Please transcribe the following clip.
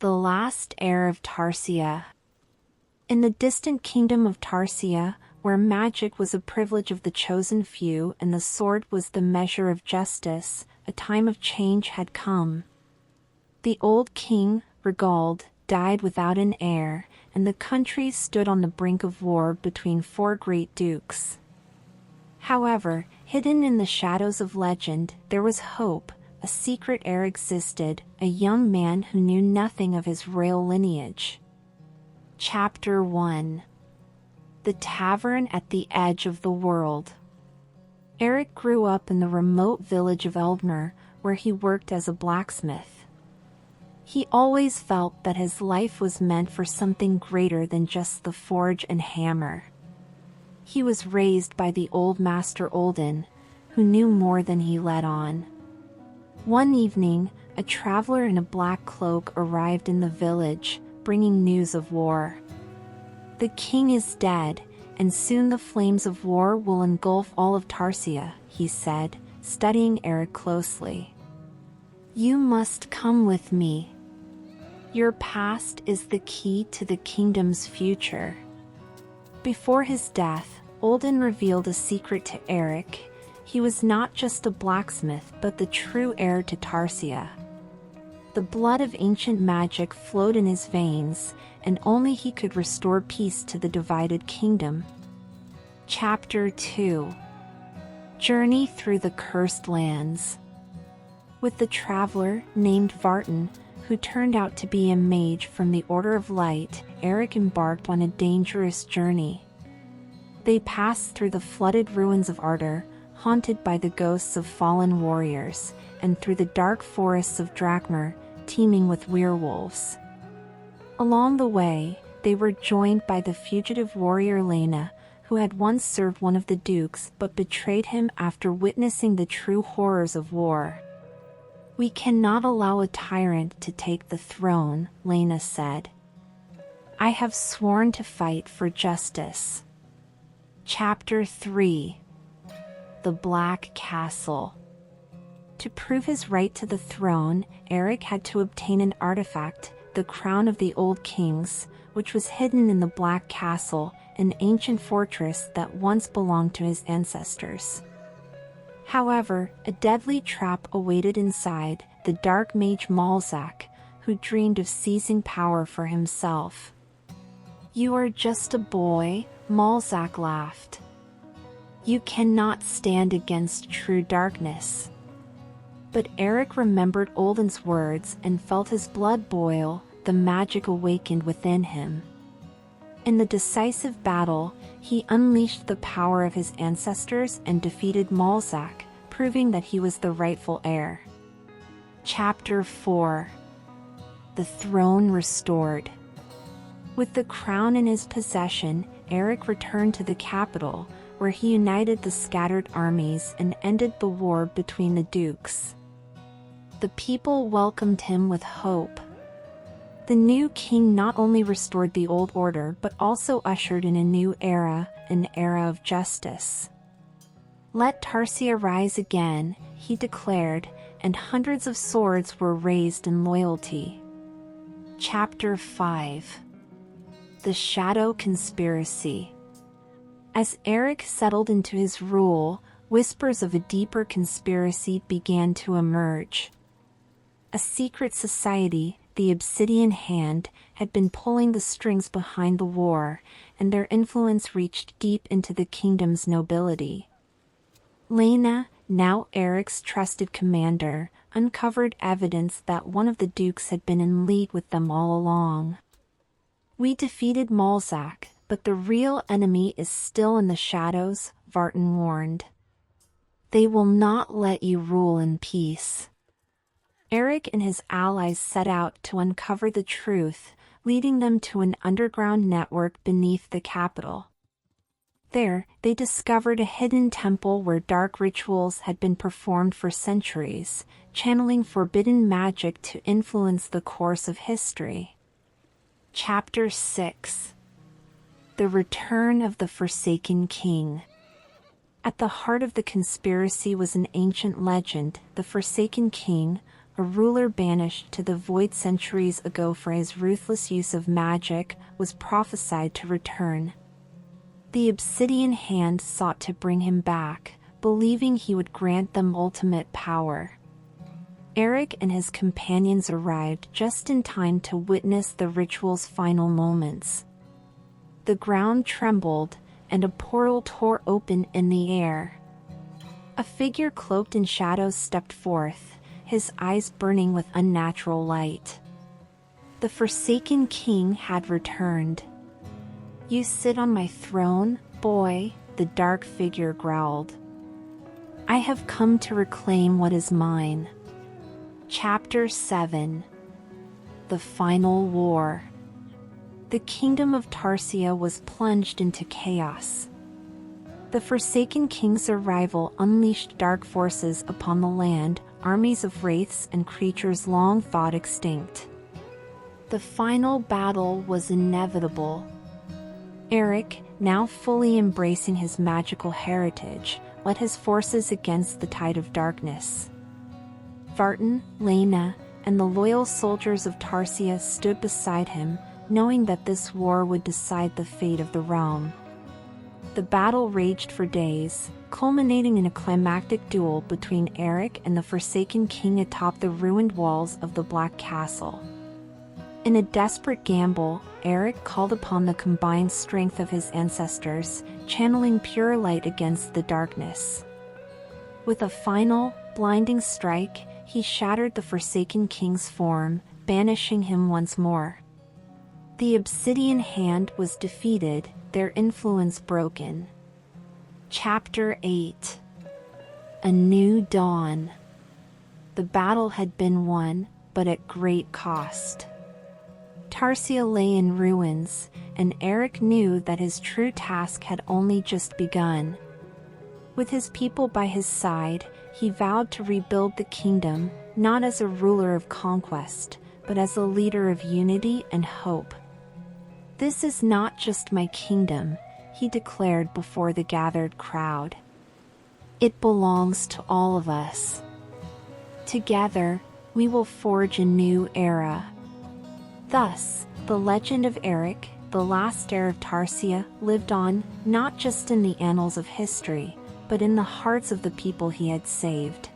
The Last Heir of Tarsia. In the distant kingdom of Tarsia, where magic was a privilege of the chosen few and the sword was the measure of justice, a time of change had come. The old king, Regald, died without an heir, and the country stood on the brink of war between four great dukes. However, hidden in the shadows of legend, there was hope. A secret heir existed, a young man who knew nothing of his royal lineage. Chapter 1. The Tavern at the Edge of the World. Eric grew up in the remote village of Eldmer, where he worked as a blacksmith. He always felt that his life was meant for something greater than just the forge and hammer. He was raised by the old master Olden, who knew more than he let on. One evening, a traveler in a black cloak arrived in the village, bringing news of war. The king is dead, and soon the flames of war will engulf all of Tarsia, he said, studying Eric closely. You must come with me. Your past is the key to the kingdom's future. Before his death, Olden revealed a secret to Eric. He was not just a blacksmith but the true heir to Tarsia. The blood of ancient magic flowed in his veins, and only he could restore peace to the divided kingdom. Chapter 2. Journey through the Cursed Lands. With the traveler, named Vartan, who turned out to be a mage from the Order of Light, Eric embarked on a dangerous journey. They passed through the flooded ruins of Ardor, haunted by the ghosts of fallen warriors, and through the dark forests of Drakmar, teeming with werewolves. Along the way, they were joined by the fugitive warrior Layna, who had once served one of the dukes but betrayed him after witnessing the true horrors of war. We cannot allow a tyrant to take the throne, Layna said. I have sworn to fight for justice. Chapter 3. The Black Castle. To prove his right to the throne, Eric had to obtain an artifact, the Crown of the Old Kings, which was hidden in the Black Castle, an ancient fortress that once belonged to his ancestors. However, a deadly trap awaited inside, the dark mage Malzakh, who dreamed of seizing power for himself. You are just a boy, Malzakh laughed. You cannot stand against true darkness. But Eric remembered Olden's words and felt his blood boil, the magic awakened within him. In the decisive battle, he unleashed the power of his ancestors and defeated Malzakh, proving that he was the rightful heir. Chapter 4. The Throne Restored. With the crown in his possession, Eric returned to the capital, where he united the scattered armies and ended the war between the dukes. The people welcomed him with hope. The new king not only restored the old order but also ushered in a new era, an era of justice. Let Tarsia rise again, he declared, and hundreds of swords were raised in loyalty. Chapter 5. The Shadow Conspiracy. As Eric settled into his rule, whispers of a deeper conspiracy began to emerge. A secret society, the Obsidian Hand, had been pulling the strings behind the war, and their influence reached deep into the kingdom's nobility. Layna, now Eric's trusted commander, uncovered evidence that one of the dukes had been in league with them all along. We defeated Malzakh, but the real enemy is still in the shadows, Vartan warned. They will not let you rule in peace. Eric and his allies set out to uncover the truth, leading them to an underground network beneath the capital. There, they discovered a hidden temple where dark rituals had been performed for centuries, channeling forbidden magic to influence the course of history. Chapter 6. The Return of the Forsaken King. At the heart of the conspiracy was an ancient legend, the Forsaken King, a ruler banished to the void centuries ago for his ruthless use of magic, was prophesied to return. The Obsidian Hand sought to bring him back, believing he would grant them ultimate power. Eric and his companions arrived just in time to witness the ritual's final moments. The ground trembled, and a portal tore open in the air. A figure cloaked in shadows stepped forth, his eyes burning with unnatural light. The Forsaken King had returned. "You sit on my throne, boy," the dark figure growled. "I have come to reclaim what is mine." Chapter 7. The Final War. The kingdom of Tarsia was plunged into chaos. The Forsaken King's arrival unleashed dark forces upon the land, armies of wraiths and creatures long thought extinct. The final battle was inevitable. Eric, now fully embracing his magical heritage, led his forces against the tide of darkness. Vartan, Layna, and the loyal soldiers of Tarsia stood beside him, knowing that this war would decide the fate of the realm. The battle raged for days, culminating in a climactic duel between Eric and the Forsaken King atop the ruined walls of the Black Castle. In a desperate gamble, Eric called upon the combined strength of his ancestors, channeling pure light against the darkness. With a final, blinding strike, he shattered the Forsaken King's form, banishing him once more. The Obsidian Hand was defeated, their influence broken. Chapter 8. A New Dawn. The battle had been won, but at great cost. Tarsia lay in ruins, and Eric knew that his true task had only just begun. With his people by his side, he vowed to rebuild the kingdom, not as a ruler of conquest, but as a leader of unity and hope. "This is not just my kingdom," he declared before the gathered crowd. "It belongs to all of us. Together, we will forge a new era." Thus, the legend of Eric, the last heir of Tarsia, lived on, not just in the annals of history, but in the hearts of the people he had saved.